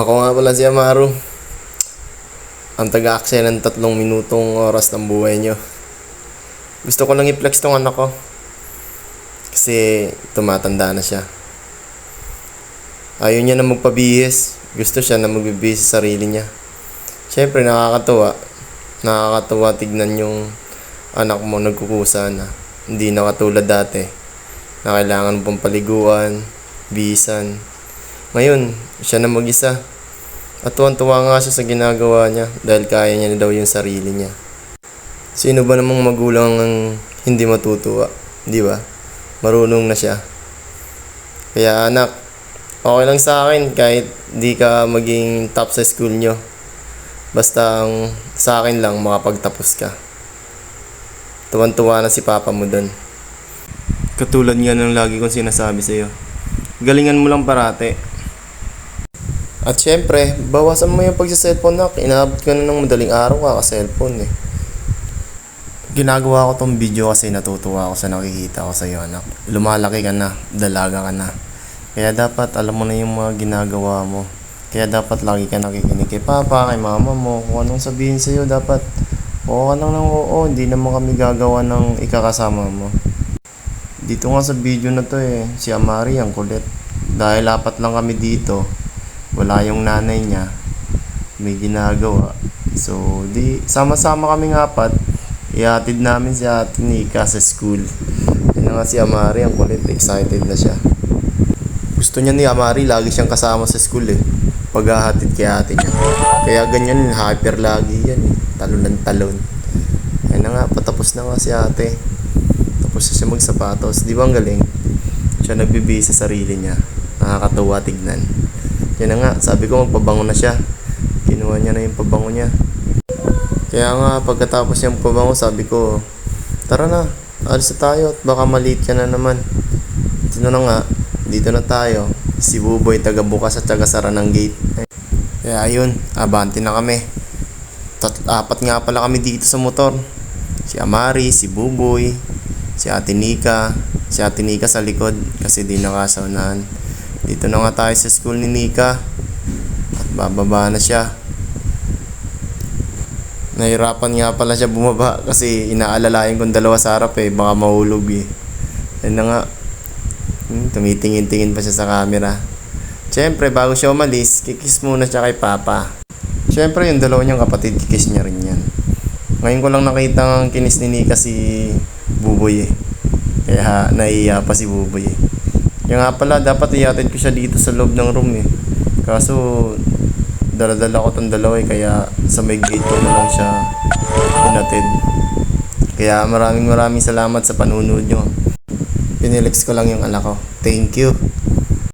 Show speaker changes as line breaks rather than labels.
Ako nga pala si Amaru, ang taga-aksaya ng 3 minutong oras ng buhay nyo. Gusto ko lang i-flex tong anak ko kasi tumatanda na siya. Ayaw niya na magpabihis. Gusto siya na magbibihis sa sarili niya. Siyempre nakakatuwa tignan yung anak mo nagkukusa na. Hindi na katulad dati na kailangan pong paliguan, bihisan. Ngayon, siya na mag-isa. At tuwan-tuwa nga siya sa ginagawa niya dahil kaya niya na daw yung sarili niya. Sino ba namang magulang ang hindi matutuwa, di ba? Marunong na siya. Kaya anak, okay lang sa akin kahit di ka maging top sa school nyo. Basta ang sa akin lang makapagtapos ka. Tuwan-tuwa na si papa mo dun. Katulad nga ng lagi kong sinasabi sa'yo. Galingan mo lang parate. At syempre, bawasan mo yung pagsa-cellphone na. Inaabot ka na ng madaling araw ka-cellphone eh. Ginagawa ko tong video kasi natutuwa ako sa nakikita ko sa iyo, anak. Lumalaki ka na, dalaga ka na. Kaya dapat alam mo na yung mga ginagawa mo. Kaya dapat lagi ka nakikinig kay papa, kay mama mo. Kung anong sabihin sa iyo, dapat oo ka lang ng oo. Hindi naman kami gagawa ng ikakasama mo. Dito nga sa video na to si Amari ang kulit. Dahil apat lang kami dito, wala yung nanay niya, may ginagawa. So, di sama-sama kaming apat. Ihatid namin si Ate Nika sa school. Yun na nga si Amari, ang kulit, excited na siya. Gusto niya ni Amari, lagi siyang kasama sa school paghahatid kay ate niya. Kaya ganyan, hyper lagi yan talon ng talon. Ayun na nga, patapos na nga si ate. Tapos na siya magsapatos. Di ba ang galing? Siya nagbibihis sa sarili niya. Nakakatuwa tignan. Yan na nga, sabi ko magpabango na siya. Kinuha niya na yung pabango niya. Kaya nga, pagkatapos niya magpabango, sabi ko, tara na, alis na tayo at baka maliit ka na naman. Dito na nga, dito na tayo. Si Buboy taga-bukas at taga-sara ng gate. Kaya ayun, abante na kami. Apat nga pala kami dito sa motor. Si Amari, si Buboy, si Ate Nika. Si Ate Nika sa likod kasi di nakasaunahan. Dito na nga tayo sa school ni Nika. At bababa na siya. Nahirapan nga pala siya bumaba kasi inaalalayan kong dalawa sa harap baka mahulog Yan na nga. Tumitingin-tingin pa siya sa camera. Siyempre, bago siya umalis, kikis muna siya kay papa. Siyempre, yung dalawa niyang kapatid, kikis niya rin yan. Ngayon ko lang nakita ang kinis ni Nika si Buboy Kaya naiiya pa si Buboy Kaya nga pala, dapat ihatid ko siya dito sa loob ng room Kaso, dala-dala ko tong dalawa kaya sa may gate ko na lang siya inatid. Kaya maraming salamat sa panunood nyo. Pinilex ko lang yung anak ko. Thank you.